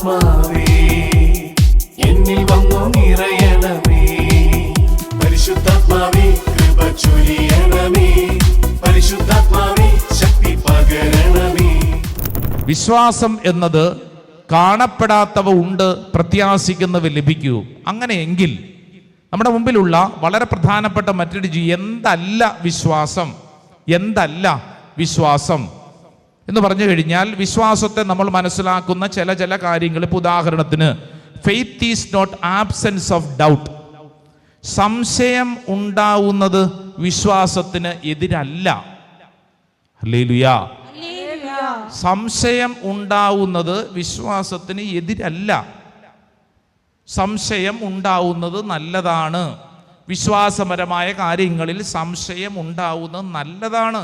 ആത്മാവേ എന്നിൽ വന്നു നിറയണമേ. പരിശുദ്ധാത്മാവേ കൃപ ചൊരിയണമേ. പരിശുദ്ധാത്മാവേ ശക്തി പകരണമേ. വിശ്വാസം എന്നത് കാണപ്പെടാത്തവ ഉണ്ട്, പ്രത്യാശിക്കുന്നവ ലഭിക്കൂ. അങ്ങനെയെങ്കിൽ നമ്മുടെ മുമ്പിലുള്ള വളരെ പ്രധാനപ്പെട്ട മറ്റൊരു എന്തല്ല വിശ്വാസം, എന്തല്ല വിശ്വാസം എന്ന് പറഞ്ഞു കഴിഞ്ഞാൽ, വിശ്വാസത്തെ നമ്മൾ മനസ്സിലാക്കുന്ന ചില കാര്യങ്ങൾ. ഇപ്പോൾ ഉദാഹരണത്തിന്, faith is not absence of doubt. സംശയം ഉണ്ടാവുന്നത് വിശ്വാസത്തിന് എതിരല്ല. ഹല്ലേലൂയാ. സംശയം ഉണ്ടാവുന്നത് വിശ്വാസത്തിന് എതിരല്ല. സംശയം ഉണ്ടാവുന്നത് നല്ലതാണ്. വിശ്വാസപരമായ കാര്യങ്ങളിൽ സംശയം ഉണ്ടാവുന്നത് നല്ലതാണ്.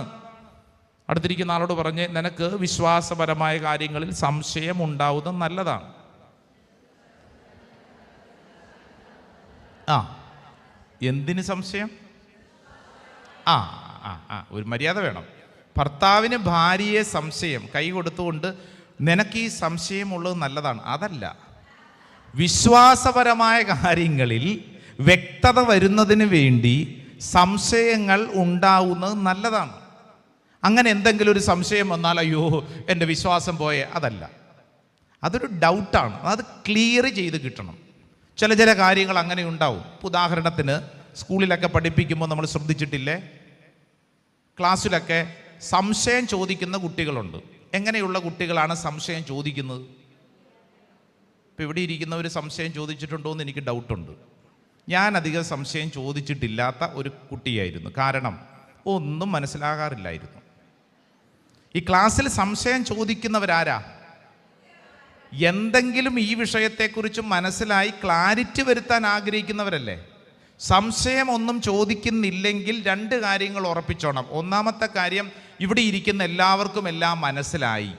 അടുത്തിരിക്കുന്ന ആളോട് പറഞ്ഞ്, നിനക്ക് വിശ്വാസപരമായ കാര്യങ്ങളിൽ സംശയം ഉണ്ടാവുന്നത് നല്ലതാണ്. എന്തിന് സംശയം? ഒരു മര്യാദ വേണം. ഭർത്താവിന് ഭാര്യയെ സംശയം, കൈ കൊടുത്തുകൊണ്ട് നിനക്ക് ഈ സംശയമുള്ളത് നല്ലതാണ്, അതല്ല. വിശ്വാസപരമായ കാര്യങ്ങളിൽ വ്യക്തത വരുന്നതിന് വേണ്ടി സംശയങ്ങൾ ഉണ്ടാവുന്നത് നല്ലതാണ്. അങ്ങനെ എന്തെങ്കിലും ഒരു സംശയം വന്നാൽ അയ്യോ എൻ്റെ വിശ്വാസം പോയേ, അതല്ല. അതൊരു ഡൗട്ടാണ്. അത് ക്ലിയർ ചെയ്ത് കിട്ടണം. ചില കാര്യങ്ങൾ അങ്ങനെ ഉണ്ടാവും. ഉദാഹരണത്തിന്, സ്കൂളിലൊക്കെ പഠിപ്പിക്കുമ്പോൾ നമ്മൾ ശ്രദ്ധിച്ചിട്ടില്ലേ, ക്ലാസ്സിലൊക്കെ സംശയം ചോദിക്കുന്ന കുട്ടികളുണ്ട്. എങ്ങനെയുള്ള കുട്ടികളാണ് സംശയം ചോദിക്കുന്നത്? ഇപ്പം ഇവിടെ ഇരിക്കുന്നവർ സംശയം ചോദിച്ചിട്ടുണ്ടോ എന്ന് എനിക്ക് ഡൗട്ടുണ്ട്. ഞാൻ അധികം സംശയം ചോദിച്ചിട്ടില്ലാത്ത ഒരു കുട്ടിയായിരുന്നു. കാരണം ഒന്നും മനസ്സിലാകാറില്ലായിരുന്നു. ഈ ക്ലാസ്സിൽ സംശയം ചോദിക്കുന്നവരാരാ? എന്തെങ്കിലും ഈ വിഷയത്തെക്കുറിച്ച് മനസ്സിലായി ക്ലാരിറ്റി വരുത്താൻ ആഗ്രഹിക്കുന്നവരല്ലേ? സംശയം ഒന്നും ചോദിക്കുന്നില്ലെങ്കിൽ രണ്ട് കാര്യങ്ങൾ ഉറപ്പിച്ചോണം. ഒന്നാമത്തെ കാര്യം, ഇവിടെ ഇരിക്കുന്ന എല്ലാവർക്കും എല്ലാം മനസ്സിലായി.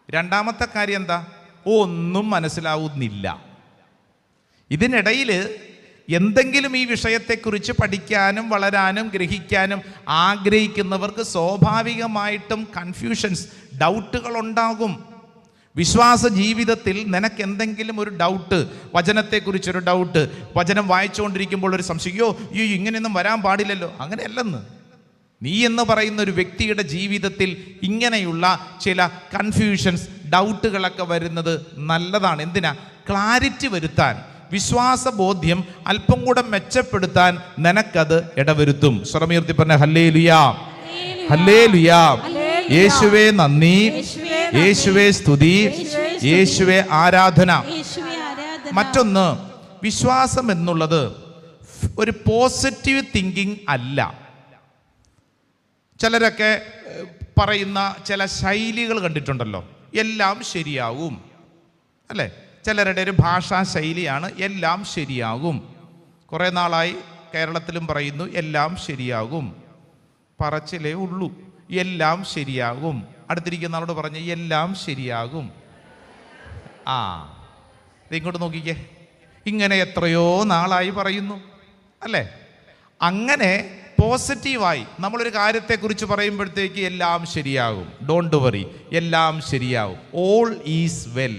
രണ്ടാമത്തെ കാര്യം എന്താ? ഒന്നും മനസ്സിലാവുന്നില്ല. ഇതിനിടയിൽ എന്തെങ്കിലും ഈ വിഷയത്തെക്കുറിച്ച് പഠിക്കാനും വളരാനും ഗ്രഹിക്കാനും ആഗ്രഹിക്കുന്നവർക്ക് സ്വാഭാവികമായിട്ടും കൺഫ്യൂഷൻസ്, ഡൗട്ടുകൾ ഉണ്ടാകും. വിശ്വാസ ജീവിതത്തിൽ നിനക്ക് എന്തെങ്കിലും ഒരു ഡൗട്ട്, വചനത്തെക്കുറിച്ചൊരു ഡൗട്ട്, വചനം വായിച്ചുകൊണ്ടിരിക്കുമ്പോൾ ഒരു സംശയം, അയ്യോ ഇങ്ങനെയൊന്നും വരാൻ പാടില്ലല്ലോ, അങ്ങനെയല്ലെന്ന്. നീ എന്ന് പറയുന്ന ഒരു വ്യക്തിയുടെ ജീവിതത്തിൽ ഇങ്ങനെയുള്ള ചില കൺഫ്യൂഷൻസ്, ഡൗട്ടുകളൊക്കെ വരുന്നത് നല്ലതാണ്. എന്തിനാ? ക്ലാരിറ്റി വരുത്താൻ, വിശ്വാസബോധ്യം അല്പം കൂടെ മെച്ചപ്പെടുത്താൻ നിനക്കത് ഇടവരുത്തും. സ്വരമുയർത്തി പറഞ്ഞ ഹല്ലേലൂയാ, ഹല്ലേലൂയാ. യേശുവേ നന്ദി, യേശുവേ സ്തുതി, യേശുവേ ആരാധന. മറ്റൊന്ന്, വിശ്വാസം എന്നുള്ളത് ഒരു പോസിറ്റീവ് തിങ്കിങ് അല്ല. ചിലരൊക്കെ പറയുന്ന ചില ശൈലികൾ കണ്ടിട്ടുണ്ടല്ലോ, എല്ലാം ശരിയാവും, അല്ലേ? ചിലരുടെ ഒരു ഭാഷാ ശൈലിയാണ് എല്ലാം ശരിയാകും. കുറേ നാളായി കേരളത്തിലും പറയുന്നു എല്ലാം ശരിയാകും, പറച്ചിലേ ഉള്ളൂ, എല്ലാം ശരിയാകും. അടുത്തിരിക്കുന്ന ആളോട് പറഞ്ഞ് എല്ലാം ശരിയാകും. ഇങ്ങോട്ട് നോക്കിക്കേ, ഇങ്ങനെ എത്രയോ നാളായി പറയുന്നു, അല്ലേ? അങ്ങനെ പോസിറ്റീവായി നമ്മളൊരു കാര്യത്തെക്കുറിച്ച് പറയുമ്പോഴത്തേക്ക് എല്ലാം ശരിയാകും, ഡോണ്ട് വറി, എല്ലാം ശരിയാകും, ഓൾ ഈസ് വെൽ,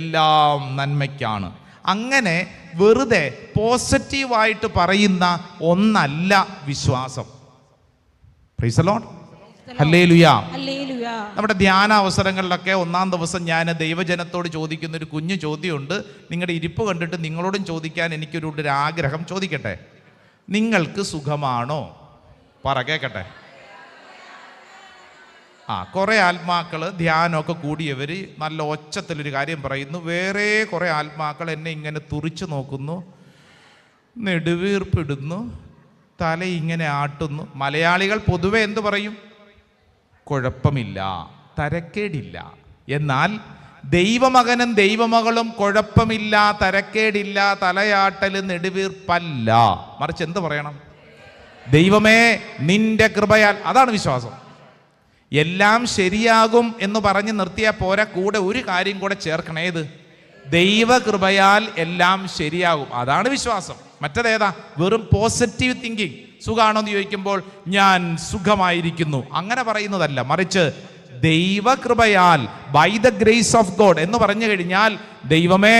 എല്ലാം നന്മയ്ക്കാണ്. അങ്ങനെ വെറുതെ പോസിറ്റീവായിട്ട് പറയുന്ന ഒന്നല്ല വിശ്വാസം. പ്രൈസ് ദി ലോർഡ്, ഹല്ലേലൂയാ. നമ്മുടെ ധ്യാന അവസരങ്ങളിലൊക്കെ ഒന്നാം ദിവസം ഞാൻ ദൈവജനത്തോട് ചോദിക്കുന്ന ഒരു കുഞ്ഞു ചോദ്യമുണ്ട്. നിങ്ങളുടെ ഇരിപ്പ് കണ്ടിട്ട് നിങ്ങളോടും ചോദിക്കാൻ എനിക്കൊരു ആഗ്രഹം. ചോദിക്കട്ടെ, നിങ്ങൾക്ക് സുഖമാണോ? പറ, കേൾക്കട്ടെ. കുറേ ആത്മാക്കൾ ധ്യാനമൊക്കെ കൂടിയവർ നല്ല ഒച്ചത്തിലൊരു കാര്യം പറയുന്നു. വേറെ കുറേ ആത്മാക്കൾ എന്നെ ഇങ്ങനെ തുറിച്ചു നോക്കുന്നു, നെടുവീർപ്പിടുന്നു, തല ഇങ്ങനെ ആട്ടുന്നു. മലയാളികൾ പൊതുവെ എന്ത് പറയും? കുഴപ്പമില്ല, തരക്കേടില്ല. എന്നാൽ ദൈവമകനും ദൈവമകളും കുഴപ്പമില്ല, തരക്കേടില്ല, തലയാട്ടൽ, നെടുവീർപ്പല്ല. മറിച്ച് എന്ത് പറയണം? ദൈവമേ നിന്റെ കൃപയാൽ. അതാണ് വിശ്വാസം. എല്ലാം ശരിയാകും എന്ന് പറഞ്ഞ് നിർത്തിയാൽ പോരാ, കൂടെ ഒരു കാര്യം കൂടെ ചേർക്കണം. ഏത്? ദൈവകൃപയാൽ എല്ലാം ശരിയാകും. അതാണ് വിശ്വാസം. മറ്റേതേതാ? വെറും പോസിറ്റീവ് തിങ്കിങ്. സുഖാണോ എന്ന് ചോദിക്കുമ്പോൾ ഞാൻ സുഖമായിരിക്കുന്നു, അങ്ങനെ പറയുന്നതല്ല. മറിച്ച് ദൈവകൃപയാൽ, by the grace of God എന്ന് പറഞ്ഞു കഴിഞ്ഞാൽ, ദൈവമേ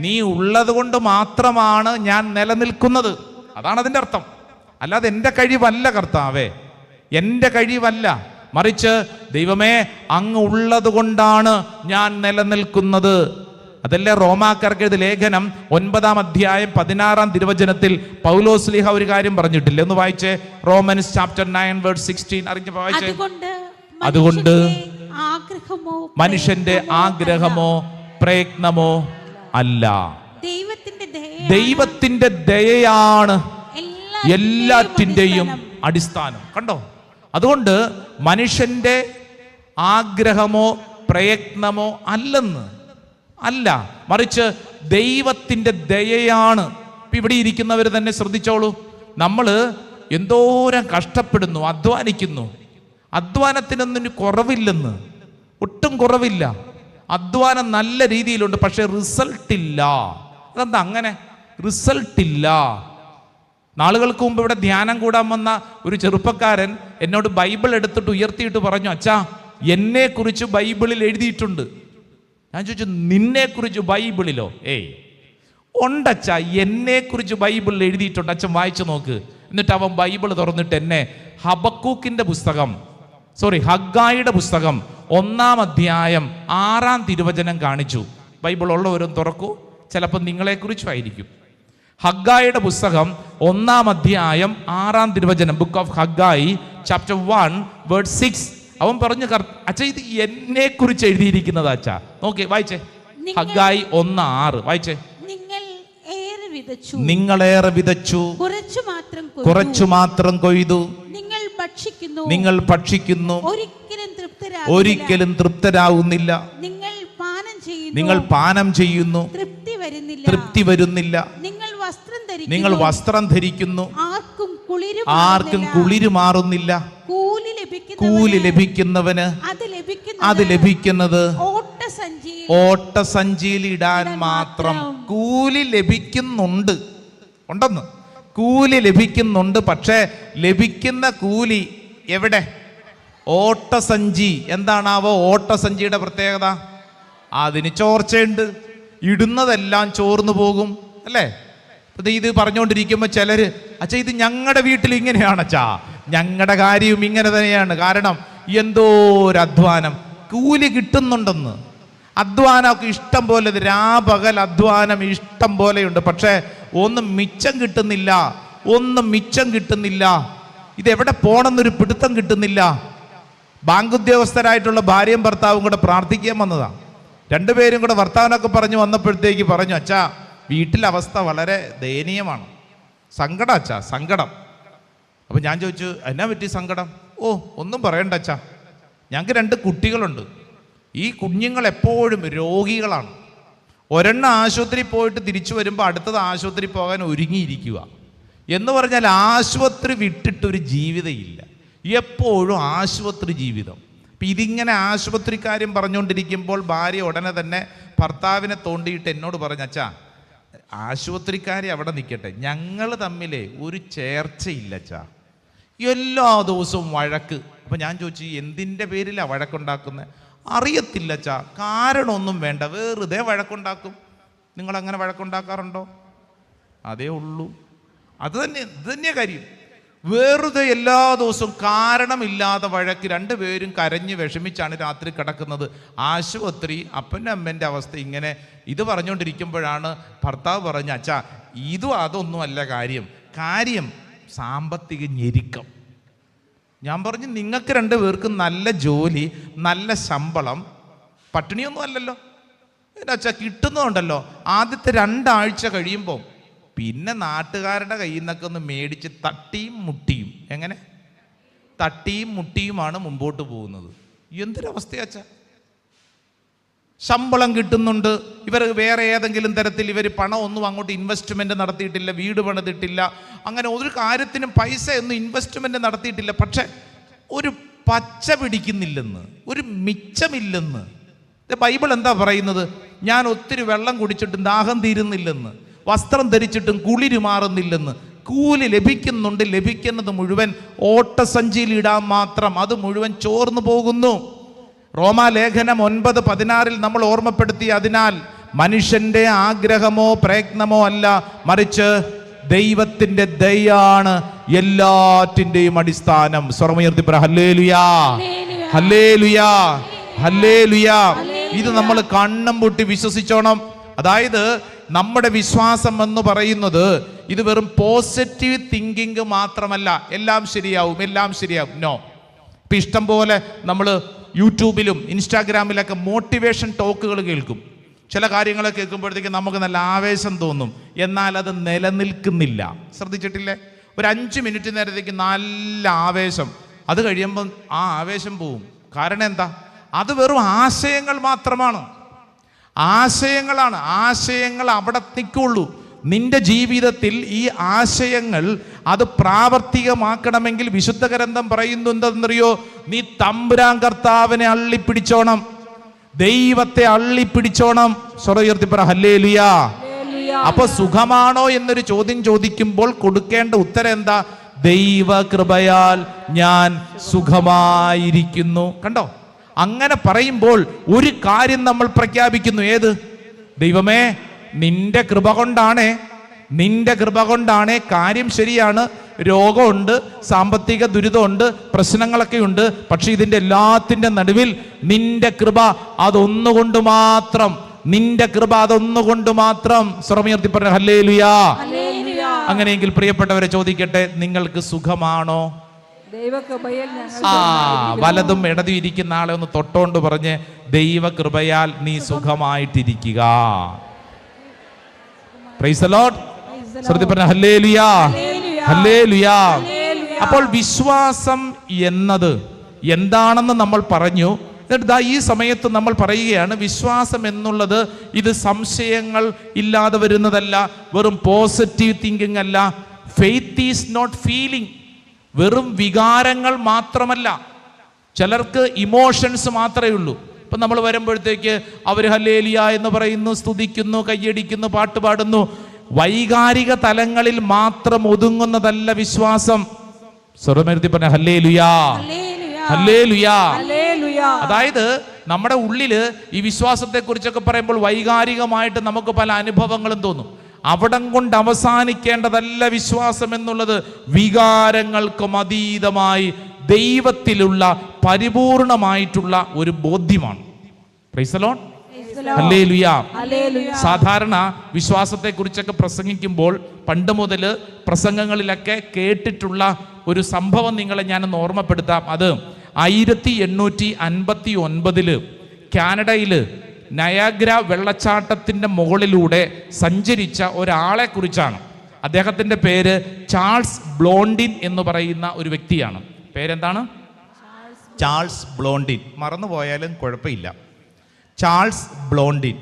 നീ ഉള്ളത് കൊണ്ട് മാത്രമാണ് ഞാൻ നിലനിൽക്കുന്നത്. അതാണ് അതിൻ്റെ അർത്ഥം. അല്ലാതെ എൻ്റെ കഴിവല്ല കർത്താവേ, എൻ്റെ കഴിവല്ല, മറിച്ച് ദൈവമേ അങ്ങ് ഉള്ളത് കൊണ്ടാണ് ഞാൻ നിലനിൽക്കുന്നത്. അതല്ലേ റോമാക്കാർക്ക് എഴുതിയ ലേഖനം 9-ാം അധ്യായം 16-ാം തിരുവചനത്തിൽ പൗലോസ് ഒരു കാര്യം പറഞ്ഞിട്ടില്ലേ? ഒന്ന് വായിച്ചേ. റോമൻസ് ചാപ്റ്റർ 9:16 അറിഞ്ഞു വായിച്ചേ. അതുകൊണ്ട് മനുഷ്യന്റെ ആഗ്രഹമോ പ്രയത്നമോ അല്ല, ദൈവത്തിന്റെ ദയയാണ് എല്ലാറ്റിൻ്റെയും അടിസ്ഥാനം. കണ്ടോ? അതുകൊണ്ട് മനുഷ്യന്റെ ആഗ്രഹമോ പ്രയത്നമോ അല്ല, മറിച്ച് ദൈവത്തിന്റെ ദയയാണ്. ഇവിടെ ഇരിക്കുന്നവർ തന്നെ ശ്രദ്ധിച്ചോളൂ. നമ്മൾ എന്തോരം കഷ്ടപ്പെടുന്നു, അധ്വാനിക്കുന്നു. അധ്വാനത്തിനൊന്നും കുറവില്ലെന്ന്, ഒട്ടും കുറവില്ല. അധ്വാനം നല്ല രീതിയിലുണ്ട്, പക്ഷെ റിസൾട്ട് ഇല്ല. അതെന്താ അങ്ങനെ? റിസൾട്ട് ഇല്ല. നാളുകൾക്ക് മുമ്പ് ഇവിടെ ധ്യാനം കൂടാൻ വന്ന ഒരു ചെറുപ്പക്കാരൻ എന്നോട് ബൈബിൾ എടുത്തിട്ട് ഉയർത്തിയിട്ട് പറഞ്ഞു, അച്ഛാ എന്നെക്കുറിച്ച് ബൈബിളിൽ എഴുതിയിട്ടുണ്ട്. ഞാൻ ചോദിച്ചു, നിന്നെക്കുറിച്ച് ബൈബിളിലോ? ഉണ്ടച്ഛാ, എന്നെക്കുറിച്ച് ബൈബിളിൽ എഴുതിയിട്ടുണ്ട്, അച്ഛൻ വായിച്ചു നോക്ക്. എന്നിട്ട് അവൻ ബൈബിൾ തുറന്നിട്ട് എന്നെ ഹഗ്ഗായിയുടെ പുസ്തകം 1-ാം അധ്യായം 6-ാം തിരുവചനം കാണിച്ചു. ബൈബിൾ ഉള്ളവരും തുറക്കൂ, ചിലപ്പോൾ നിങ്ങളെക്കുറിച്ചുമായിരിക്കും. ഹഗ്ഗായിയുടെ പുസ്തകം 1-ാം അധ്യായം 6-ാം തിരുവചനം, ബുക്ക് ഓഫ് ഹഗ്ഗായി ചാപ്റ്റർ 1:6. അവൻ പറഞ്ഞു, അച്ഛാ ഇത് എന്നെ കുറിച്ച് എഴുതിയിരിക്കുന്നത് അച്ഛാ. നോക്കി വായിച്ചേ. ഹഗ്ഗായി 1:6 വായിച്ചേ. നിങ്ങളേറെ വിതച്ചു, കുറച്ചു മാത്രം കൊയ്തു. നിങ്ങൾ ഭക്ഷിക്കുന്നു, ഒരിക്കലും തൃപ്തരാകുന്നില്ല. നിങ്ങൾ പാനം ചെയ്യുന്നു, തൃപ്തി വരുന്നില്ല. നിങ്ങൾ വസ്ത്രം ധരിക്കുന്നു, ആർക്കും കുളിര് മാറുന്നില്ല. കൂലി ലഭിക്കുന്നവന് അത് ലഭിക്കുന്നത് ഓട്ടസഞ്ചിയിൽ ഇടാൻ മാത്രം. കൂലി ലഭിക്കുന്നുണ്ട്, ഉണ്ടെന്ന് കൂലി ലഭിക്കുന്നുണ്ട്. പക്ഷേ ലഭിക്കുന്ന കൂലി എവിടെ? ഓട്ടസഞ്ചി. എന്താണാവോ ഓട്ടസഞ്ചിയുടെ പ്രത്യേകത? അതിന് ചോർച്ചയുണ്ട്, ഇടുന്നതെല്ലാം ചോർന്നു പോകും, അല്ലേ? ഇത് പറഞ്ഞുകൊണ്ടിരിക്കുമ്പോൾ ചിലര്, അച്ഛാ ഇത് ഞങ്ങളുടെ വീട്ടിൽ ഇങ്ങനെയാണ് അച്ഛാ, ഞങ്ങളുടെ കാര്യവും ഇങ്ങനെ തന്നെയാണ്. കാരണം എന്തോ ഒരു അധ്വാനം, കൂലി കിട്ടുന്നുണ്ടെന്ന്. അധ്വാനമൊക്കെ ഇഷ്ടം പോലെ, രാപകൽ അധ്വാനം ഇഷ്ടം പോലെയുണ്ട്. പക്ഷേ ഒന്നും മിച്ചം കിട്ടുന്നില്ല. ഇതെവിടെ പോണെന്നൊരു പിടുത്തം കിട്ടുന്നില്ല. ബാങ്ക് ഉദ്യോഗസ്ഥരായിട്ടുള്ള ഭാര്യയും ഭർത്താവും കൂടെ പ്രാർത്ഥിക്കാൻ വന്നതാണ്. രണ്ടുപേരും കൂടെ വർത്താനമൊക്കെ പറഞ്ഞു വന്നപ്പോഴത്തേക്ക് പറഞ്ഞു, അച്ഛാ വീട്ടിലെ അവസ്ഥ വളരെ ദയനീയമാണ്, സങ്കടം അച്ഛാ, സങ്കടം. അപ്പം ഞാൻ ചോദിച്ചു, എന്നാ പറ്റി സങ്കടം? ഒന്നും പറയണ്ട അച്ഛാ, ഞങ്ങൾക്ക് 2 കുട്ടികളുണ്ട്. ഈ കുഞ്ഞുങ്ങൾ എപ്പോഴും രോഗികളാണ്. ഒരെണ്ണം ആശുപത്രി പോയിട്ട് തിരിച്ചു വരുമ്പോൾ അടുത്തത് ആശുപത്രി പോകാൻ ഒരുങ്ങിയിരിക്കുക. എന്ന് പറഞ്ഞാൽ ആശുപത്രി വിട്ടിട്ടൊരു ജീവിതമില്ല, എപ്പോഴും ആശുപത്രി ജീവിതം. അപ്പം ഇതിങ്ങനെ ആശുപത്രിക്കാരും പറഞ്ഞുകൊണ്ടിരിക്കുമ്പോൾ ഭാര്യ ഉടനെ തന്നെ ഭർത്താവിനെ തോണ്ടിയിട്ട് എന്നോട് പറഞ്ഞു, അച്ഛാ ആശുപത്രിക്കാരെ അവിടെ നിൽക്കട്ടെ, ഞങ്ങൾ തമ്മിൽ ഒരു ചേർച്ചയില്ല അച്ഛാ, എല്ലാ ദിവസവും വഴക്ക്. അപ്പം ഞാൻ ചോദിച്ചു, എന്തിൻ്റെ പേരിലാണ് വഴക്കുണ്ടാക്കുന്നത്? അറിയത്തില്ല അച്ഛാ, കാരണമൊന്നും വേണ്ട, വെറുതെ വഴക്കുണ്ടാക്കും. നിങ്ങളങ്ങനെ വഴക്കുണ്ടാക്കാറുണ്ടോ? അതേ ഉള്ളൂ, ഇത് തന്നെയാണ് കാര്യം. വെറുതെ എല്ലാ ദിവസവും കാരണമില്ലാതെ വഴക്ക്. 2 പേരും കരഞ്ഞ് വിഷമിച്ചാണ് രാത്രി കിടക്കുന്നത്. ആശുപത്രി, അപ്പൻ്റെ അമ്മേൻ്റെ അവസ്ഥ ഇങ്ങനെ. ഇത് പറഞ്ഞുകൊണ്ടിരിക്കുമ്പോഴാണ് ഭർത്താവ് പറഞ്ഞ, അച്ഛാ അതൊന്നും അല്ല കാര്യം സാമ്പത്തിക ഞെരുക്കം. ഞാൻ പറഞ്ഞു, നിങ്ങൾക്ക് 2 പേർക്കും നല്ല ജോലി, നല്ല ശമ്പളം, പട്ടിണിയൊന്നും അല്ലല്ലോ. എൻ്റെ അച്ഛാ കിട്ടുന്നതുണ്ടല്ലോ. ആദ്യത്തെ 2 ആഴ്ച കഴിയുമ്പോൾ പിന്നെ നാട്ടുകാരുടെ കയ്യിൽ നിന്നൊക്കെ ഒന്ന് മേടിച്ച് തട്ടിയും മുട്ടിയുമാണ് മുമ്പോട്ട് പോകുന്നത്. എന്തൊരവസ്ഥയാച്ചാ. ശമ്പളം കിട്ടുന്നുണ്ട്, ഇവർ വേറെ ഏതെങ്കിലും തരത്തിൽ പണം ഒന്നും അങ്ങോട്ട് ഇൻവെസ്റ്റ്മെൻറ്റ് നടത്തിയിട്ടില്ല, വീട് പണിതിട്ടില്ല, അങ്ങനെ ഒരു കാര്യത്തിനും പൈസ ഒന്നും ഇൻവെസ്റ്റ്മെൻറ്റ് നടത്തിയിട്ടില്ല. പക്ഷെ ഒരു പച്ച പിടിക്കുന്നില്ലെന്ന്, ഒരു മിച്ചമില്ലെന്ന്. ബൈബിൾ എന്താ പറയുന്നത്? ഞാൻ ഒത്തിരി വെള്ളം കുടിച്ചിട്ടും ദാഹം തീരുന്നില്ലെന്ന്, വസ്ത്രം ധരിച്ചിട്ടും കുളിര് മാറുന്നില്ലെന്ന്. കൂലി ലഭിക്കുന്നുണ്ട്, ലഭിക്കുന്നത് മുഴുവൻ ഓട്ടസഞ്ചിയിൽ ഇടാൻ മാത്രം, അത് മുഴുവൻ ചോർന്നു പോകുന്നു. റോമാലേഖനം 9:16 നമ്മൾ ഓർമ്മപ്പെടുത്തി, അതിനാൽ മനുഷ്യന്റെ ആഗ്രഹമോ പ്രയത്നമോ അല്ല, മറിച്ച് ദൈവത്തിന്റെ ദയാണ് എല്ലാറ്റിന്റെയും അടിസ്ഥാനം. സ്വരമുയർത്തി പറ ഹല്ലേലൂയാ, ഹല്ലേലൂയാ, ഹല്ലേലൂയാ. ഇത് നമ്മൾ കണ്ണും പൂട്ടി വിശ്വസിച്ചോണം. അതായത് നമ്മുടെ വിശ്വാസം എന്ന് പറയുന്നത് ഇത് വെറും പോസിറ്റീവ് തിങ്കിങ് മാത്രമല്ല, എല്ലാം ശരിയാവും, എല്ലാം ശരിയാവും. നോ. ഇപ്പം ഇഷ്ടം പോലെ നമ്മൾ യൂട്യൂബിലും ഇൻസ്റ്റാഗ്രാമിലൊക്കെ മോട്ടിവേഷൻ ടോക്കുകൾ കേൾക്കും. ചില കാര്യങ്ങൾ കേൾക്കുമ്പോഴത്തേക്ക് നമുക്ക് നല്ല ആവേശം തോന്നും, എന്നാൽ അത് നിലനിൽക്കുന്നില്ല. ശ്രദ്ധിച്ചിട്ടില്ലേ? ഒരു 5 മിനിറ്റ് നേരത്തേക്ക് നല്ല ആവേശം, അത് കഴിയുമ്പം ആ ആവേശം പോവും. കാരണം എന്താ? അത് വെറും ആശയങ്ങൾ മാത്രമാണ്, ആശയങ്ങളാണ്. ആശയങ്ങൾ അവിടെ നിൽക്കുള്ളൂ. നിന്റെ ജീവിതത്തിൽ ഈ ആശയങ്ങൾ അത് പ്രാവർത്തികമാക്കണമെങ്കിൽ വിശുദ്ധ ഗ്രന്ഥം പറയുന്നു എന്തെന്നറിയോ? നീ തമ്പുരാൻ കർത്താവിനെ അള്ളിപ്പിടിച്ചോണം, ദൈവത്തെ അള്ളിപ്പിടിച്ചോണം. സ്വരമുയർത്തി പറ ഹല്ലേലൂയാ. അപ്പൊ സുഖമാണോ എന്നൊരു ചോദ്യം ചോദിക്കുമ്പോൾ കൊടുക്കേണ്ട ഉത്തരം എന്താ? ദൈവകൃപയാൽ ഞാൻ സുഖമായിരിക്കുന്നു. കണ്ടോ? അങ്ങനെ പറയുമ്പോൾ ഒരു കാര്യം നമ്മൾ പ്രഖ്യാപിക്കുന്നു. ഏത്? ദൈവമേ, നിന്റെ കൃപ കൊണ്ടാണേ, നിന്റെ കൃപ കൊണ്ടാണേ. കാര്യം ശരിയാണ്, രോഗമുണ്ട്, സാമ്പത്തിക ദുരിതമുണ്ട്, പ്രശ്നങ്ങളൊക്കെ ഉണ്ട്. പക്ഷെ ഇതിൻ്റെ എല്ലാത്തിൻ്റെ നടുവിൽ നിന്റെ കൃപ അതൊന്നുകൊണ്ട് മാത്രം, നിന്റെ കൃപ അതൊന്നുകൊണ്ട് മാത്രം. സ്വരമുയർത്തി പറഞ്ഞ ഹല്ലേലൂയാ. അങ്ങനെയെങ്കിൽ പ്രിയപ്പെട്ടവരെ ചോദിക്കട്ടെ, നിങ്ങൾക്ക് സുഖമാണോ? വലതും ഇടതും ഇരിക്കുന്ന ആളെ ഒന്ന് തൊട്ടോണ്ട് പറഞ്ഞ്, ദൈവകൃപയാൽ നീ സുഖമായിട്ടിരിക്കുക. Price the Lord. ശ്രദ്ധ പറഞ്ഞ ഹല്ലേലൂയാ, ഹല്ലേലൂയാ. അപ്പോൾ വിശ്വാസം എന്നത് എന്താണെന്ന് നമ്മൾ പറഞ്ഞു. എന്നിട്ട് ഈ സമയത്ത് നമ്മൾ പറയുകയാണ്, വിശ്വാസം എന്നുള്ളത് ഇത് സംശയങ്ങൾ ഇല്ലാതെ വരുന്നതല്ല, വെറും പോസിറ്റീവ് തിങ്കിങ് അല്ല. ഫെയ്ത്ത് ഈസ് നോട്ട് ഫീലിംഗ്, വെറും വികാരങ്ങൾ മാത്രമല്ല. ചിലർക്ക് ഇമോഷൻസ് മാത്രമേ ഉള്ളൂ. ഇപ്പം നമ്മൾ വരുമ്പോഴത്തേക്ക് അവർ ഹല്ലേലൂയ എന്ന് പറയുന്നു, സ്തുതിക്കുന്നു, കയ്യടിക്കുന്നു, പാട്ട് പാടുന്നു. വൈകാരിക തലങ്ങളിൽ മാത്രം ഒതുങ്ങുന്നതല്ല വിശ്വാസം. സ്വരമെഴുതി പറഞ്ഞ ഹല്ലേലൂയാ, ഹല്ലേലൂയാ. അതായത് നമ്മുടെ ഉള്ളില് ഈ വിശ്വാസത്തെ കുറിച്ചൊക്കെ പറയുമ്പോൾ വൈകാരികമായിട്ട് നമുക്ക് പല അനുഭവങ്ങളും തോന്നും. അവിടം കൊണ്ട് അവസാനിക്കേണ്ടതല്ല വിശ്വാസം എന്നുള്ളത്. വികാരങ്ങൾക്കും അതീതമായി ദൈവത്തിലുള്ള പരിപൂർണമായിട്ടുള്ള ഒരു ബോധ്യമാണ്. പ്രൈസ് ദി ലോർഡ്, ഹല്ലേലൂയാ. സാധാരണ വിശ്വാസത്തെ കുറിച്ചൊക്കെ പ്രസംഗിക്കുമ്പോൾ പണ്ട് മുതൽ പ്രസംഗങ്ങളിലൊക്കെ കേട്ടിട്ടുള്ള ഒരു സംഭവം നിങ്ങളെ ഞാനൊന്ന് ഓർമ്മപ്പെടുത്താം. അത് 1859 കാനഡയില് നയാഗ്ര വെള്ളച്ചാട്ടത്തിൻ്റെ മുകളിലൂടെ സഞ്ചരിച്ച ഒരാളെ കുറിച്ചാണ്. അദ്ദേഹത്തിൻ്റെ പേര് ചാൾസ് ബ്ലോണ്ടിൻ എന്ന് പറയുന്ന ഒരു വ്യക്തിയാണ്. പേരെന്താണ്? Charles Blondin. മറന്നുപോയാലും കുഴപ്പമില്ല. Charles Blondin.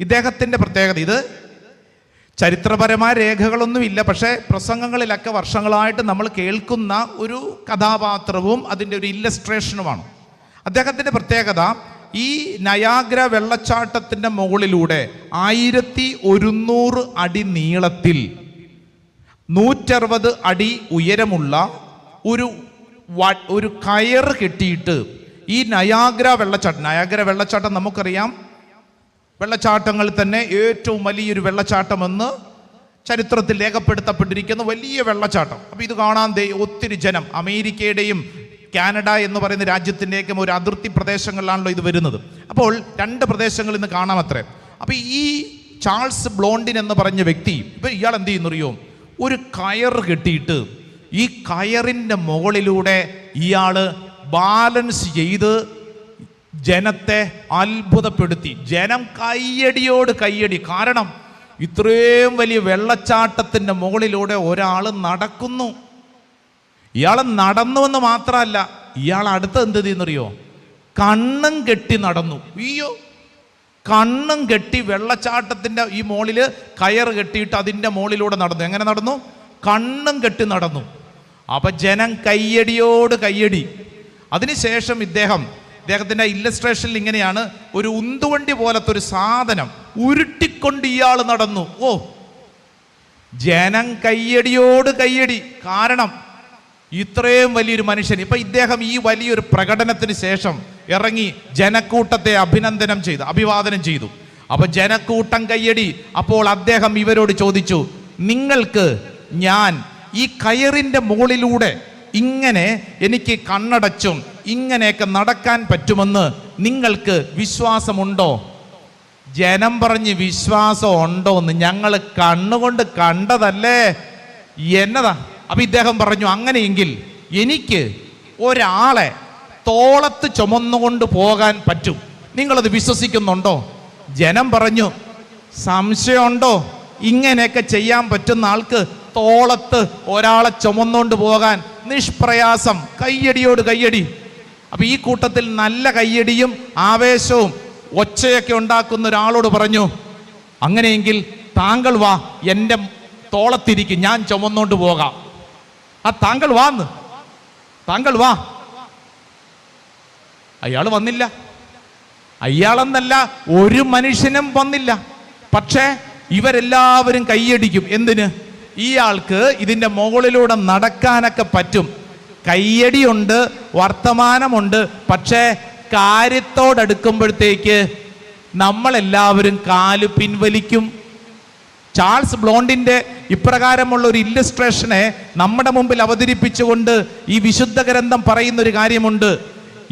ഇദ്ദേഹത്തിൻ്റെ പ്രത്യേകത, ഇത് ചരിത്രപരമായ രേഖകളൊന്നുമില്ല, പക്ഷേ പ്രസംഗങ്ങളിലൊക്കെ വർഷങ്ങളായിട്ട് നമ്മൾ കേൾക്കുന്ന ഒരു കഥാപാത്രവും അതിൻ്റെ ഒരു ഇല്ലസ്ട്രേഷനുമാണ്. അദ്ദേഹത്തിൻ്റെ പ്രത്യേകത, ഈ നയാഗ്ര വെള്ളച്ചാട്ടത്തിൻ്റെ മുകളിലൂടെ 1100 അടി നീളത്തിൽ 160 അടി ഉയരമുള്ള ഒരു കയർ കെട്ടിയിട്ട് ഈ നയാഗ്ര വെള്ളച്ചാട്ടം നമുക്കറിയാം, വെള്ളച്ചാട്ടങ്ങളിൽ തന്നെ ഏറ്റവും വലിയൊരു വെള്ളച്ചാട്ടമെന്ന് ചരിത്രത്തിൽ രേഖപ്പെടുത്തപ്പെട്ടിരിക്കുന്ന വലിയ വെള്ളച്ചാട്ടം. അപ്പോൾ ഇത് കാണാൻ ഒത്തിരി ജനം, അമേരിക്കയുടെയും കാനഡ എന്ന് പറയുന്ന രാജ്യത്തിൻ്റെയൊക്കെ ഒരു അതിർത്തി പ്രദേശങ്ങളിലാണല്ലോ ഇത് വരുന്നത്. അപ്പോൾ 2 പ്രദേശങ്ങളിൽ നിന്ന് കാണാമത്രേ. അപ്പോൾ ഈ ചാൾസ് ബ്ലോണ്ടിൻ എന്ന് പറഞ്ഞ വ്യക്തി, ഇപ്പം ഇയാൾ എന്ത് ചെയ്യുന്നറിയോ? ഒരു കയർ കെട്ടിയിട്ട് ഈ കയറിൻ്റെ മുകളിലൂടെ ഇയാൾ ബാലൻസ് ചെയ്ത് ജനത്തെ അത്ഭുതപ്പെടുത്തി. ജനം കയ്യടിയോട് കയ്യടി. കാരണം ഇത്രയും വലിയ വെള്ളച്ചാട്ടത്തിൻ്റെ മുകളിലൂടെ ഒരാൾ നടക്കുന്നു. ഇയാൾ നടന്നുവെന്ന് മാത്രമല്ല, ഇയാൾ അടുത്ത് എന്ത് ചെയ്യുന്നറിയോ? കണ്ണും കെട്ടി നടന്നു. അയ്യോ, കണ്ണും കെട്ടി വെള്ളച്ചാട്ടത്തിൻ്റെ ഈ മുകളിൽ കയർ കെട്ടിയിട്ട് അതിൻ്റെ മുകളിലൂടെ നടന്നു. എങ്ങനെ നടന്നു? കണ്ണും കെട്ടി നടന്നു. അപ്പം ജനം കയ്യടിയോട് കയ്യടി. അതിനുശേഷം ഇദ്ദേഹത്തിൻ്റെ ഇല്ലസ്ട്രേഷനിൽ ഇങ്ങനെയാണ്, ഒരു ഉന്തുവണ്ടി പോലത്തെ ഒരു സാധനം ഉരുട്ടിക്കൊണ്ട് ഇയാൾ നടന്നു. ഓ, ജനം കയ്യടിയോട് കയ്യടി. കാരണം ഇത്രയും വലിയൊരു മനുഷ്യൻ. ഇപ്പം ഇദ്ദേഹം ഈ വലിയൊരു പ്രകടനത്തിന് ശേഷം ഇറങ്ങി ജനക്കൂട്ടത്തെ അഭിവാദനം ചെയ്തു. അപ്പൊ ജനക്കൂട്ടം കയ്യടി. അപ്പോൾ അദ്ദേഹം ഇവരോട് ചോദിച്ചു, നിങ്ങൾക്ക് ഞാൻ ഈ കയറിൻ്റെ മുകളിലൂടെ ഇങ്ങനെ എനിക്ക് കണ്ണടച്ചും ഇങ്ങനെയൊക്കെ നടക്കാൻ പറ്റുമെന്ന് നിങ്ങൾക്ക് വിശ്വാസമുണ്ടോ? ജനം പറഞ്ഞ് വിശ്വാസം ഉണ്ടോന്ന്, ഞങ്ങൾ കണ്ണുകൊണ്ട് കണ്ടതല്ലേ, എന്നതാ. അപ്പൊ ഇദ്ദേഹം പറഞ്ഞു, അങ്ങനെയെങ്കിൽ എനിക്ക് ഒരാളെ തോളത്ത് ചുമന്നുകൊണ്ട് പോകാൻ പറ്റും, നിങ്ങളത് വിശ്വസിക്കുന്നുണ്ടോ? ജനം പറഞ്ഞു, സംശയമുണ്ടോ? ഇങ്ങനെയൊക്കെ ചെയ്യാൻ പറ്റുന്ന ആൾക്ക് തോളത്ത് ഒരാളെ ചുമന്നുകൊണ്ട് പോകാൻ നിഷ്പ്രയാസം. കയ്യടിയോട് കയ്യടി. അപ്പൊ ഈ കൂട്ടത്തിൽ നല്ല കയ്യടിയും ആവേശവും ഒച്ചയൊക്കെ ഉണ്ടാക്കുന്ന ഒരാളോട് പറഞ്ഞു, അങ്ങനെയെങ്കിൽ താങ്കൾ വാ, എൻ്റെ തോളത്തിരിക്കും, ഞാൻ ചുമന്നുകൊണ്ട് പോകാം. താങ്കൾ വാന്ന്, താങ്കൾ വാ. അയാൾ വന്നില്ല. അയാളെന്നല്ല, ഒരു മനുഷ്യനും വന്നില്ല. പക്ഷേ ഇവരെല്ലാവരും കയ്യടിക്കും. എന്തിന്? ഇയാൾക്ക് ഇതിൻ്റെ മുകളിലൂടെ നടക്കാനൊക്കെ പറ്റും. കയ്യടിയുണ്ട്, വർത്തമാനമുണ്ട്. പക്ഷേ കാര്യത്തോടടുക്കുമ്പോഴത്തേക്ക് നമ്മളെല്ലാവരും കാല് പിൻവലിക്കും. ചാൾസ് ബ്ലോണ്ടിൻ്റെ ഇപ്രകാരമുള്ള ഒരു ഇല്ലസ്ട്രേഷനെ നമ്മുടെ മുമ്പിൽ അവതരിപ്പിച്ചുകൊണ്ട് ഈ വിശുദ്ധ ഗ്രന്ഥം പറയുന്നൊരു കാര്യമുണ്ട്.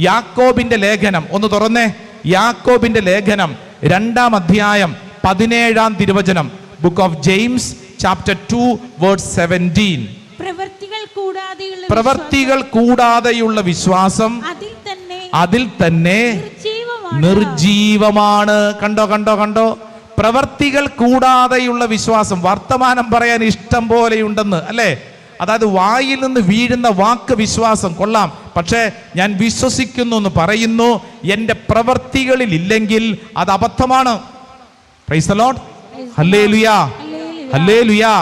യാക്കോബിന്റെ ലേഖനം ഒന്ന് തുറന്നേ. യാക്കോബിന്റെ ലേഖനം 2-ാം അധ്യായം 17-ാം തിരുവചനം. Book of James chapter 2 verse 17. പ്രവർത്തികൾ കൂടാതെയുള്ള വിശ്വാസം അതിൽ തന്നെ നിർജീവമാണ്. കണ്ടോ കണ്ടോ കണ്ടോ? പ്രവർത്തികൾ കൂടാതെയുള്ള വിശ്വാസം. വർത്തമാനം പറയാൻ ഇഷ്ടം പോലെയുണ്ടെന്ന് അല്ലേ? അതായത് വായിൽ നിന്ന് വീഴുന്ന വാക്ക് വിശ്വാസം കൊള്ളാം, പക്ഷേ ഞാൻ വിശ്വസിക്കുന്നു എന്ന് പറയുന്നു, എൻ്റെ പ്രവർത്തികളിൽ ഇല്ലെങ്കിൽ അത് അബദ്ധമാണ്. Praise the Lord. Hallelujah, hallelujah.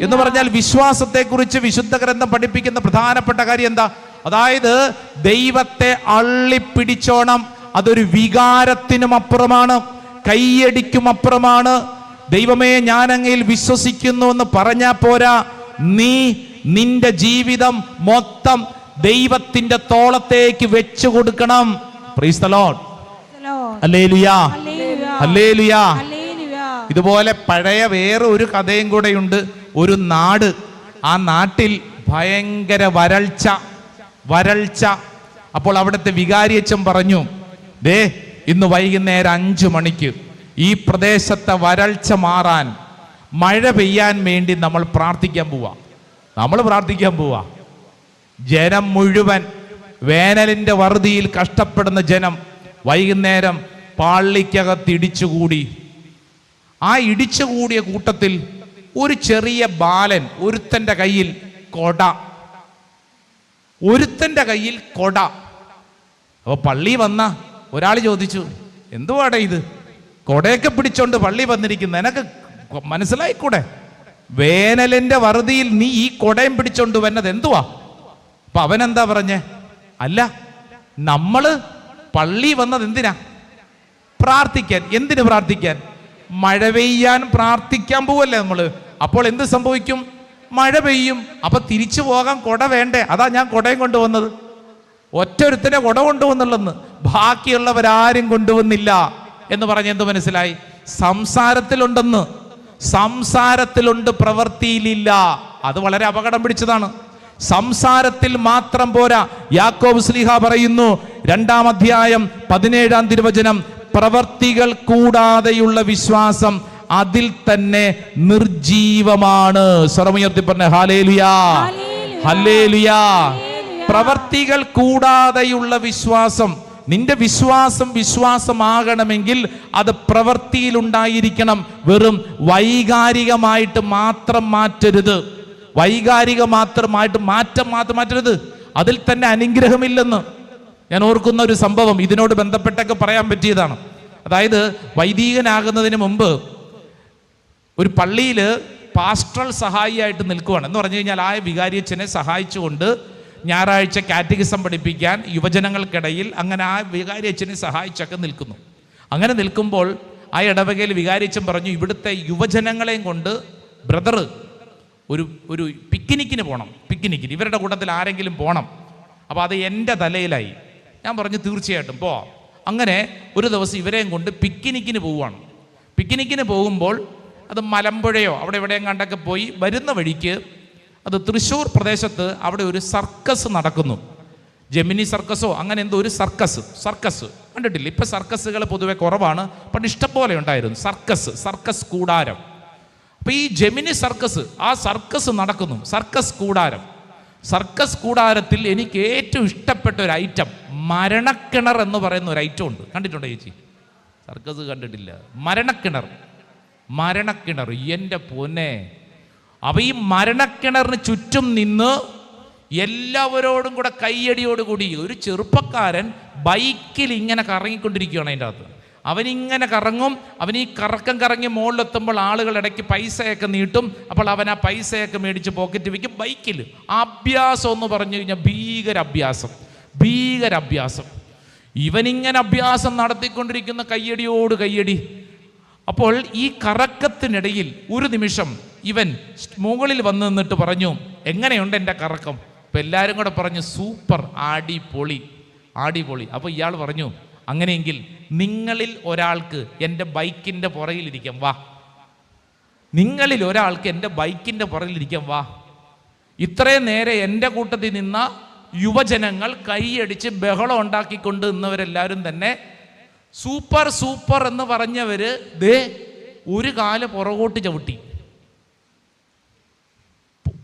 എന്ന് പറഞ്ഞാൽ വിശ്വാസത്തെക്കുറിച്ച് വിശുദ്ധ ഗ്രന്ഥം പഠിപ്പിക്കുന്ന പ്രധാനപ്പെട്ട കാര്യം എന്താ? അതായത് ദൈവത്തെ അള്ളിപ്പിടിച്ചോണം. അതൊരു വികാരത്തിനും അപ്പുറമാണ്, കയ്യടിക്കും അപ്പുറമാണ്. ദൈവമേ, ഞാൻ അങ്ങയിൽ വിശ്വസിക്കുന്നു എന്ന് പറഞ്ഞാൽ പോരാ, നീ നിന്റെ ജീവിതം മൊത്തം ദൈവത്തിന്റെ തോളത്തേക്ക് വെച്ചു കൊടുക്കണം. Praise the Lord. Hallelujah, hallelujah. ഇതുപോലെ പഴയ വേറെ ഒരു കഥയും കൂടെയുണ്ട്. ഒരു നാട്, ആ നാട്ടിൽ ഭയങ്കര വരൾച്ച. അപ്പോൾ അവിടുത്തെ വികാരിയച്ചൻ പറഞ്ഞു, ദേ ഇന്ന് വൈകുന്നേരം 5 മണിക്ക് ഈ പ്രദേശത്തെ വരൾച്ച മാറാൻ, മഴ പെയ്യാൻ വേണ്ടി നമ്മൾ പ്രാർത്ഥിക്കാൻ പോവാ. ജനം മുഴുവൻ, വേനലിന്റെ വറുതിയിൽ കഷ്ടപ്പെടുന്ന ജനം വൈകുന്നേരം പള്ളിക്കകത്ത് ഇടിച്ചുകൂടി. ആ ഇടിച്ചുകൂടിയ കൂട്ടത്തിൽ ഒരു ചെറിയ ബാലൻ, ഒരുത്തന്റെ കയ്യിൽ കൊട. അപ്പൊ പള്ളി വന്ന ഒരാൾ ചോദിച്ചു, എന്തുവാടേ ഇത്, കൊടയൊക്കെ പിടിച്ചോണ്ട് പള്ളി വന്നിരിക്കുന്ന, നിനക്ക് മനസ്സിലായിക്കൂടെ? വേനലിന്റെ വറുതിയിൽ നീ ഈ കൊടയും പിടിച്ചോണ്ട് വന്നത് എന്തുവാ? അപ്പൊ അവനെന്താ പറഞ്ഞേ? അല്ല, നമ്മള് പള്ളി വന്നത് എന്തിനാ? പ്രാർത്ഥിക്കാൻ. എന്തിനു പ്രാർത്ഥിക്കാൻ? മഴ പെയ്യാൻ പ്രാർത്ഥിക്കാൻ പോവല്ലേ നമ്മള്. അപ്പോൾ എന്ത് സംഭവിക്കും? മഴ പെയ്യും. അപ്പൊ തിരിച്ചു പോകാൻ കൊട വേണ്ടേ? അതാ ഞാൻ കൊടയും കൊണ്ടുവന്നത്. ഒറ്റൊരുത്തനെ കൊട കൊണ്ടുവന്നുള്ളെന്ന്, ബാക്കിയുള്ളവരാരും കൊണ്ടുവന്നില്ല എന്ന് പറഞ്ഞ് എന്ത് മനസ്സിലായി? സംസാരത്തിലുണ്ട്, പ്രവൃത്തിയിലില്ല. അത് വളരെ അപകടം പിടിച്ചതാണ്. സംസാരത്തിൽ മാത്രം പോരാ. യാക്കോബ് ശ്ലീഹ പറയുന്നു 2-ാം അധ്യായം 17-ാം തിരുവചനം, പ്രവർത്തികൾ കൂടാതെയുള്ള വിശ്വാസം അതിൽ തന്നെ നിർജീവമാണ്. സ്വരമുയർത്തി പറഞ്ഞ ഹല്ലേലൂയാ, ഹല്ലേലൂയാ. പ്രവർത്തികൾ കൂടാതെയുള്ള വിശ്വാസം. നിന്റെ വിശ്വാസമാകണമെങ്കിൽ അത് പ്രവൃത്തിയിൽ ഉണ്ടായിരിക്കണം. വെറും വൈകാരികമായിട്ട് മാത്രം മാറ്റരുത്. മാറ്റരുത്. അതിൽ തന്നെ അനുഗ്രഹമില്ലെന്ന് ഞാൻ ഓർക്കുന്ന ഒരു സംഭവം ഇതിനോട് ബന്ധപ്പെട്ടൊക്കെ പറയാൻ പറ്റിയതാണ്. അതായത് വൈദികനാകുന്നതിന് മുമ്പ് ഒരു പള്ളിയിൽ പാസ്റ്ററൽ സഹായിയായിട്ട് നിൽക്കുവാണ്. എന്ന് പറഞ്ഞു കഴിഞ്ഞാൽ ആ വികാരിയച്ഛനെ സഹായിച്ചുകൊണ്ട് ഞായറാഴ്ച കാറ്റഗിസം പഠിപ്പിക്കാൻ യുവജനങ്ങൾക്കിടയിൽ അങ്ങനെ ആ വികാരിയച്ഛനെ സഹായിച്ചൊക്കെ നിൽക്കുന്നു. അങ്ങനെ നിൽക്കുമ്പോൾ ആ ഇടവകയിൽ വികാരിയച്ഛൻ പറഞ്ഞു, ഇവിടുത്തെ യുവജനങ്ങളെയും കൊണ്ട് ബ്രദർ ഒരു പിക്നിക്കിന് പോകണം. ഇവരുടെ കൂട്ടത്തിൽ ആരെങ്കിലും പോകണം. അപ്പോൾ അത് എൻ്റെ തലയിലായി. ഞാൻ പറഞ്ഞു തീർച്ചയായിട്ടും പോവാം. അങ്ങനെ ഒരു ദിവസം ഇവരെയും കൊണ്ട് പിക്നിക്കിന് പോവുകയാണ്. പിക്നിക്കിന് പോകുമ്പോൾ അത് മലമ്പുഴയോ അവിടെ എവിടെയും കണ്ടൊക്കെ പോയി വരുന്ന വഴിക്ക് അത് തൃശ്ശൂർ പ്രദേശത്ത് അവിടെ ഒരു സർക്കസ് നടക്കുന്നു. ജെമിനി സർക്കസോ അങ്ങനെ എന്തോ ഒരു സർക്കസ് കണ്ടിട്ടില്ല. ഇപ്പം സർക്കസുകൾ പൊതുവെ കുറവാണ്, പണ്ട് ഇഷ്ടംപോലെ ഉണ്ടായിരുന്നു. സർക്കസ് കൂടാരം. അപ്പം ഈ ജെമിനി സർക്കസ്, ആ സർക്കസ് നടക്കുന്നു. സർക്കസ് കൂടാരത്തിൽ എനിക്ക് ഏറ്റവും ഇഷ്ടപ്പെട്ട ഒരു ഐറ്റം മരണക്കിണർ എന്ന് പറയുന്ന ഒരു ഐറ്റം ഉണ്ട്. കണ്ടിട്ടുണ്ടോ ചേച്ചി? സർക്കസ് കണ്ടിട്ടില്ല. മരണക്കിണർ എൻ്റെ പൊന്നെ. അപ്പം ഈ മരണക്കിണറിന് ചുറ്റും നിന്ന് എല്ലാവരോടും കൂടെ കയ്യടിയോടുകൂടി ഒരു ചെറുപ്പക്കാരൻ ബൈക്കിൽ ഇങ്ങനെ കറങ്ങിക്കൊണ്ടിരിക്കുകയാണ്. അതിൻ്റെ അകത്ത് അവനിങ്ങനെ കറങ്ങും. അവൻ ഈ കറങ്ങി മുകളിലെത്തുമ്പോൾ ആളുകൾ ഇടയ്ക്ക് പൈസയൊക്കെ നീട്ടും. അപ്പോൾ അവൻ ആ പൈസയൊക്കെ മേടിച്ച് പോക്കറ്റ് വയ്ക്കും. ബൈക്കിൽ അഭ്യാസം എന്ന് പറഞ്ഞു കഴിഞ്ഞാൽ ഭീകരാഭ്യാസം. ഇവനിങ്ങനെ അഭ്യാസം നടത്തിക്കൊണ്ടിരിക്കുന്ന കയ്യടി. അപ്പോൾ ഈ കറക്കത്തിനിടയിൽ ഒരു നിമിഷം ഇവൻ മുകളിൽ വന്ന് നിന്നിട്ട് പറഞ്ഞു, എങ്ങനെയുണ്ട് എൻ്റെ കറക്കം? അപ്പം എല്ലാവരും കൂടെ പറഞ്ഞു സൂപ്പർ, അടിപൊളി. അപ്പോൾ ഇയാൾ പറഞ്ഞു, അങ്ങനെയെങ്കിൽ നിങ്ങളിൽ ഒരാൾക്ക് എൻ്റെ ബൈക്കിൻ്റെ പുറകിലിരിക്കാം വാ. ഇത്രയും നേരെ എൻ്റെ കൂട്ടത്തിൽ നിന്ന യുവജനങ്ങൾ കൈയടിച്ച് ബഹളം ഉണ്ടാക്കിക്കൊണ്ട് നിന്നവരെല്ലാവരും തന്നെ സൂപ്പർ എന്ന് പറഞ്ഞവര് ദേ ഒരു കാല് പുറകോട്ട് ചവിട്ടി.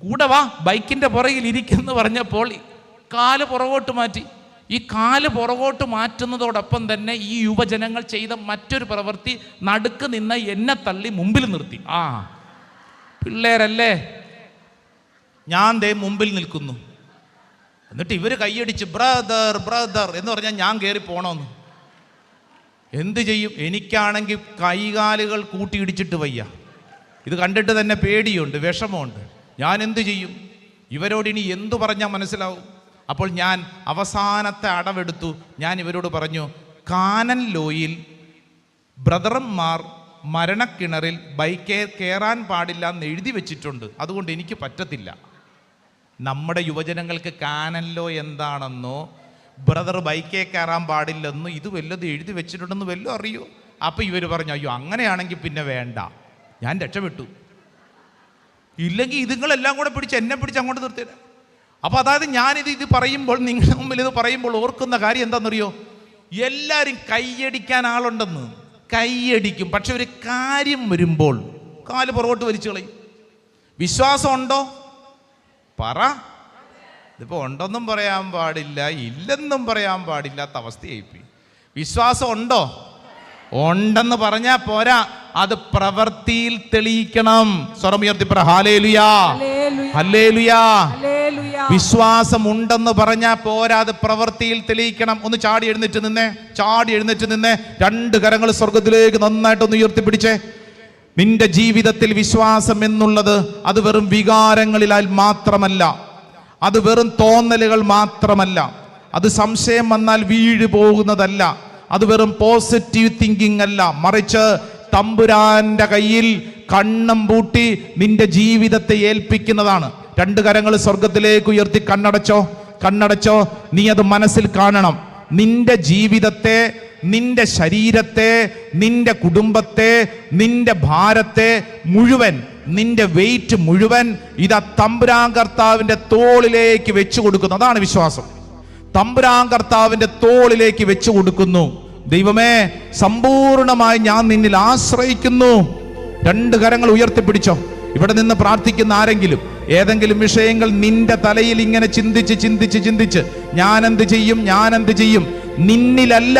കൂടെ വാ, ബൈക്കിൻ്റെ പുറകിൽ ഇരിക്കെന്ന് പറഞ്ഞപ്പോൾ കാല് പുറകോട്ട് മാറ്റി. ഈ കാല് പുറകോട്ട് മാറ്റുന്നതോടൊപ്പം തന്നെ ഈ യുവജനങ്ങൾ ചെയ്ത മറ്റൊരു പ്രവൃത്തി, നടുക്ക് നിന്ന എന്നെ തള്ളി മുമ്പിൽ നിർത്തി. പിള്ളേരല്ലേ, ഞാൻ ദേ മുമ്പിൽ നിൽക്കുന്നു. എന്നിട്ട് ഇവർ കൈയടിച്ച് ബ്രദർ എന്ന് പറഞ്ഞാൽ ഞാൻ കയറി പോണമെന്ന്. എന്ത് ചെയ്യും? എനിക്കാണെങ്കിൽ കൈകാലുകൾ കൂട്ടിയിടിച്ചിട്ട് വയ്യ. ഇത് കണ്ടിട്ട് തന്നെ പേടിയുണ്ട്, വിഷമമുണ്ട്. ഞാൻ എന്ത് ചെയ്യും? ഇവരോട് ഇനി എന്തു പറഞ്ഞാൽ മനസ്സിലാവും? അപ്പോൾ ഞാൻ അവസാനത്തെ അടവെടുത്തു. ഞാൻ ഇവരോട് പറഞ്ഞു, കാനൻ ലോയിൽ ബ്രദറന്മാർ മരണക്കിണറിൽ ബൈക്കേ കയറാൻ പാടില്ല എന്ന് എഴുതി വെച്ചിട്ടുണ്ട്, അതുകൊണ്ട് എനിക്ക് പറ്റത്തില്ല. നമ്മുടെ യുവജനങ്ങൾക്ക് കാനൻ ലോ എന്താണെന്നോ ബ്രദർ ബൈക്കേ കയറാൻ പാടില്ലെന്നോ ഇത് വല്ലതും എഴുതി വെച്ചിട്ടുണ്ടെന്ന് വല്ലതും അറിയോ? അപ്പോൾ ഇവർ പറഞ്ഞു, അയ്യോ അങ്ങനെയാണെങ്കിൽ പിന്നെ വേണ്ട, ഞാൻ രക്ഷപ്പെട്ടു. ഇല്ലെങ്കിൽ ഇതുങ്ങളെല്ലാം കൂടെ എന്നെ പിടിച്ച് അങ്ങോട്ട് നിർത്തിയത്. അപ്പോൾ അതായത് ഞാനിത് പറയുമ്പോൾ, നിങ്ങളുടെ മുമ്പിൽ ഇത് പറയുമ്പോൾ ഓർക്കുന്ന കാര്യം എന്താണെന്നറിയോ? എല്ലാവരും കൈയടിക്കാൻ ആളുണ്ടെന്ന് കൈയടിക്കും, പക്ഷെ ഒരു കാര്യം വരുമ്പോൾ കാല് പുറകോട്ട് വലിച്ചു കളയും. വിശ്വാസം ഉണ്ടോ? പറ. ഇതിപ്പോൾ ഉണ്ടെന്നും പറയാൻ പാടില്ല, ഇല്ലെന്നും പറയാൻ പാടില്ലാത്ത അവസ്ഥയായിപ്പോയി. വിശ്വാസം ഉണ്ടോ? ഉണ്ടെന്ന് പറഞ്ഞാൽ പോരാ, അത് പ്രവൃത്തിയിൽ തെളിയിക്കണം. സ്വരമുയർത്തി പറ ഹല്ലേലൂയാ, ഹല്ലേലൂയാ. വിശ്വാസം ഉണ്ടെന്ന് പറഞ്ഞാൽ പോരാ, അത് പ്രവൃത്തിയിൽ തെളിയിക്കണം. ഒന്ന് ചാടി എഴുന്നേറ്റ് നിന്നേ. രണ്ട് കരങ്ങൾ സ്വർഗത്തിലേക്ക് നന്നായിട്ടൊന്ന് ഉയർത്തിപ്പിടിച്ചേ. നിന്റെ ജീവിതത്തിൽ വിശ്വാസം എന്നുള്ളത് അത് വെറും വികാരങ്ങളിലാൽ മാത്രമല്ല, അത് വെറും തോന്നലുകൾ മാത്രമല്ല, അത് സംശയം വന്നാൽ വീഴു പോകുന്നതല്ല, അത് വെറും പോസിറ്റീവ് തിങ്കിങ് അല്ല, മറിച്ച് തമ്പുരാന്റെ കയ്യിൽ കണ്ണും പൂട്ടി നിന്റെ ജീവിതത്തെ ഏൽപ്പിക്കുന്നതാണ്. രണ്ട് കരങ്ങൾ സ്വർഗത്തിലേക്ക് ഉയർത്തി കണ്ണടച്ചോ. നീ അത് മനസ്സിൽ കാണണം. നിന്റെ ജീവിതത്തെ, നിന്റെ ശരീരത്തെ, നിന്റെ കുടുംബത്തെ, നിന്റെ ഭാരത്തെ മുഴുവൻ, നിന്റെ വെയിറ്റ് മുഴുവൻ ഇതാ തമ്പുരാൻ കർത്താവിന്റെ തോളിലേക്ക് വെച്ചു കൊടുക്കുന്നു. അതാണ് വിശ്വാസം. തമ്പുരാൻ കർത്താവിന്റെ തോളിലേക്ക് വെച്ചു കൊടുക്കുന്നു. ദൈവമേ, സമ്പൂർണമായി ഞാൻ നിന്നിൽ ആശ്രയിക്കുന്നു. രണ്ട് കരങ്ങൾ ഉയർത്തിപ്പിടിച്ചോ. ഇവിടെ നിന്ന് പ്രാർത്ഥിക്കുന്ന ആരെങ്കിലും ഏതെങ്കിലും വിഷയങ്ങൾ നിന്റെ തലയിൽ ഇങ്ങനെ ചിന്തിച്ച് ഞാൻ എന്ത് ചെയ്യും, നിന്നിലല്ല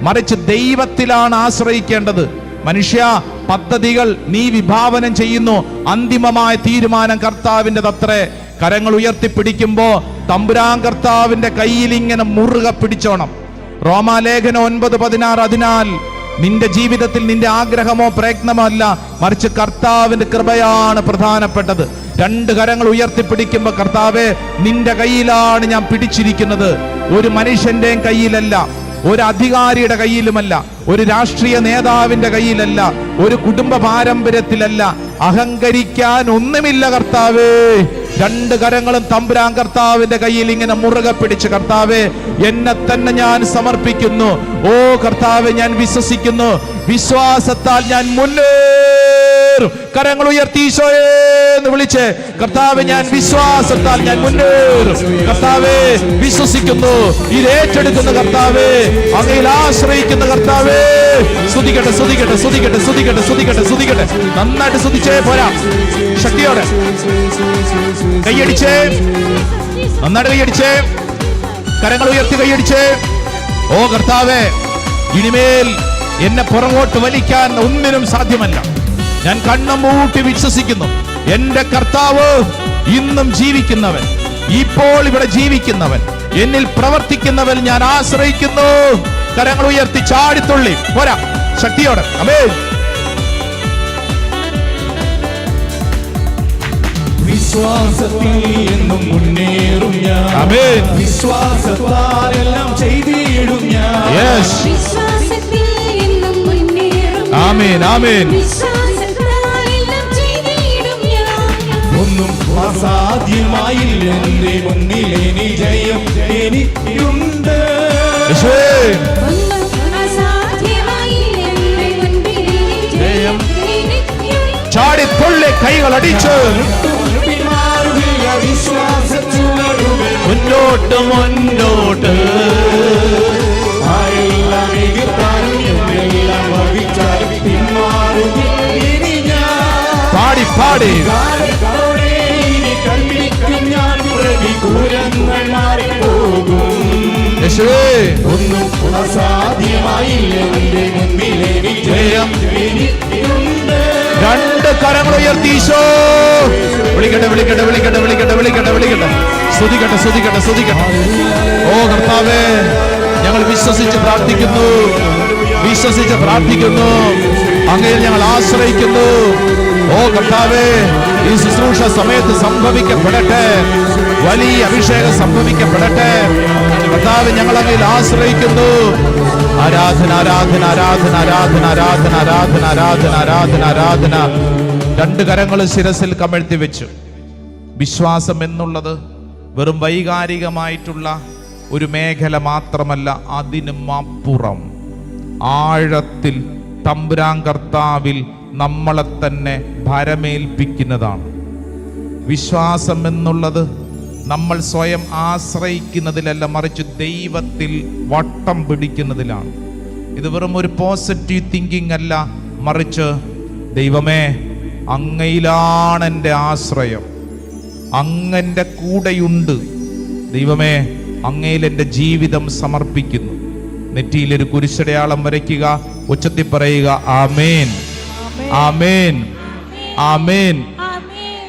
മറിച്ച് ദൈവത്തിലാണ് ആശ്രയിക്കേണ്ടത്. മനുഷ്യ, പദ്ധതികൾ നീ വിഭാവനം ചെയ്യുന്നു, അന്തിമമായ തീരുമാനം കർത്താവിൻ്റെതത്രേ. കരങ്ങൾ ഉയർത്തിപ്പിടിക്കുമ്പോ തമ്പുരാൻ കർത്താവിന്റെ കയ്യിൽ ഇങ്ങനെ മുറുകെ പിടിച്ചോണം. റോമാലേഖനം 9:16. അതിനാൽ നിന്റെ ജീവിതത്തിൽ നിന്റെ ആഗ്രഹമോ പ്രയത്നമോ അല്ല, മറിച്ച് കർത്താവിന്റെ കൃപയാണ് പ്രധാനപ്പെട്ടത്. രണ്ട് കരങ്ങൾ ഉയർത്തിപ്പിടിക്കുമ്പോ, കർത്താവേ, നിന്റെ കയ്യിലാണ് ഞാൻ പിടിച്ചിരിക്കുന്നത്. ഒരു മനുഷ്യന്റെയും കയ്യിലല്ല, ഒരു അധികാരിയുടെ കയ്യിലുമല്ല, ഒരു രാഷ്ട്രീയ നേതാവിന്റെ കയ്യിലല്ല, ഒരു കുടുംബ പാരമ്പര്യത്തിലല്ല. അഹങ്കരിക്കാൻ ഒന്നുമില്ല കർത്താവേ. രണ്ട് കരങ്ങളും തമ്പുരാൻ കർത്താവിന്റെ കയ്യിൽ ഇങ്ങനെ മുറുകെ പിടിച്ച്, കർത്താവേ എന്നെ തന്നെ ഞാൻ സമർപ്പിക്കുന്നു. ഓ കർത്താവെ, ഞാൻ വിശ്വസിക്കുന്നു, വിശ്വാസത്താൽ ഞാൻ മുന്നേറും. കരങ്ങൾ ഉയർത്തി ഈശോയെ എന്ന് വിളിച്ച്, കർത്താവെ ഞാൻ വിശ്വാസത്താൽ ഞാൻ മുന്നേറും. കർത്താവെ വിശ്വസിക്കുന്നു, ഇത് ഏറ്റെടുക്കുന്ന കർത്താവെ, അങ്ങയിൽ ആശ്രയിക്കുന്ന കർത്താവെ. സ്തുതിക്കട്ടെ, സ്തുതിക്കട്ടെ, സ്തുതിക്കട്ടെ, സ്തുതിക്കട്ടെ, സ്തുതിക്കട്ടെ, സ്തുതിക്കട്ടെ. നന്നായിട്ട് സ്തുതിച്ചേ പോരാ, ശക്തിയോടെ കൈയടിച്ചേ, നന്നായിട്ട് കൈയടിച്ചേ, കരങ്ങൾ ഉയർത്തി കൈയടിച്ചേ. ഓ കർത്താവേ, ഇനിമേൽ എന്നെ പുറകോട്ട് വലിക്കാൻ ഒന്നിനും സാധ്യമല്ല. ഞാൻ കണ്ണും മൂട്ടി വിശ്വസിക്കുന്നു, എന്റെ കർത്താവ് ഇന്നും ജീവിക്കുന്നവൻ, ഇപ്പോൾ ഇവിടെ ജീവിക്കുന്നവൻ, എന്നിൽ പ്രവർത്തിക്കുന്നവൻ ഞാൻ ആശ്രയിക്കുന്നു. കരങ്ങൾ ഉയർത്തി ചാടിത്തുള്ളി പോരാ, ശക്തിയോടെ. ആമേൻ. വിശ്വാസത്തിൽ എന്നും മുന്നേറും ഞാൻ. ആമേൻ. വിശ്വാസത്താൽ എല്ലാം ചെയ്തിടും ഞാൻ. യെസ്. വിശ്വാസത്തിൽ എന്നും മുന്നേറും. ആമേൻ, ആമേൻ. വിശ്വാസത്താൽ എല്ലാം ചെയ്തിടും ഞാൻ. ഒന്നും അസാധ്യമായില്ല എന്റെ മുന്നിൽ, ഇനി ജയം എനിക്കുണ്ട്. യേശുവേ. ഒന്നും അസാധ്യമായില്ല എന്റെ മുൻപിൽ ജയം എനിക്കുണ്ട്. ചാടിത്തുള്ളി കൈകൾ അടിച്ച് പിന്മാറുകയില്ല വിശ്വാസച്ചുവടുകൾ. മുന്നോട്ട് മുന്നോട്ട്. ആരെല്ലാം എതിർത്താലും എന്തെല്ലാം വഹിച്ചാലും പിന്മാറുകയില്ല ഇനി ഞാൻ. പാടി പാടി കാലത്തോടെ ഇനി കൽപ്പിക്കും ഞാൻ, പ്രതികൂലങ്ങൾ മാറിപ്പോകും. യേശുവേ. ഒന്നും അസാധ്യമായില്ല എന്റെ മുൻപിൽ, ഇനി ജയം എനിക്കുണ്ട്. രണ്ട് കരങ്ങൾ ഉയർത്തി ഈശോ വിളിക്കട്ടെ, വിളിക്കട്ടെ, വിളിക്കട്ടെ, വിളിക്കട്ടെ, വിളിക്കട്ടെ, വിളിക്കട്ടെ. സ്തുതിക്കട്ടെ, സ്തുതിക്കട്ടെ, സ്തുതിക്കട്ടെ. ഓ കർത്താവേ, ഞങ്ങൾ വിശ്വസിച്ച് പ്രാർത്ഥിക്കുന്നു, വിശ്വസിച്ച് പ്രാർത്ഥിക്കുന്നു, അങ്ങയിൽ ഞങ്ങൾ ആശ്രയിക്കുന്നു. ഓ കർത്താവേ, ഈ ശുശ്രൂഷ സമയത്ത് സംഭവിക്കപ്പെടട്ടെ, വലിയ അഭിഷേകം സംഭവിക്കപ്പെടട്ടെ. കർത്താവേ, ഞങ്ങൾ അങ്ങയിൽ ആശ്രയിക്കുന്നു. ആരാധന, ആരാധന, ആരാധന, ആരാധന, ആരാധന, ആരാധന, ആരാധന, ആരാധന, ആരാധന. രണ്ട് കരങ്ങളും ശിരസിൽ കമഴ്ത്തി വെച്ചു. വിശ്വാസം എന്നുള്ളത് വെറും വൈകാരികമായിട്ടുള്ള ഒരു മേഖല മാത്രമല്ല, അതിനും അപ്പുറം ആഴത്തിൽ തമ്പുരാൻ കർത്താവിൽ നമ്മളെ തന്നെ ഭരമേൽപ്പിക്കുന്നതാണ്. വിശ്വാസം എന്നുള്ളത് നമ്മൾ സ്വയം ആശ്രയിക്കുന്നതിലല്ല, മറിച്ച് ദൈവത്തിൽ വട്ടം പിടിക്കുന്നതിലാണ്. ഇത് വെറും ഒരു പോസിറ്റീവ് തിങ്കിങ് അല്ല, മറിച്ച് ദൈവമേ അങ്ങയിലാണ് എൻ്റെ ആശ്രയം, അങ്ങൻ്റെ കൂടെയുണ്ട്, ദൈവമേ അങ്ങയിൽ എൻ്റെ ജീവിതം സമർപ്പിക്കുന്നു. നെറ്റിയിലൊരു കുരിശടയാളം വരയ്ക്കുക, ഉച്ചത്തിൽ പറയുക ആമേൻ, ആമേൻ, ആമേൻ.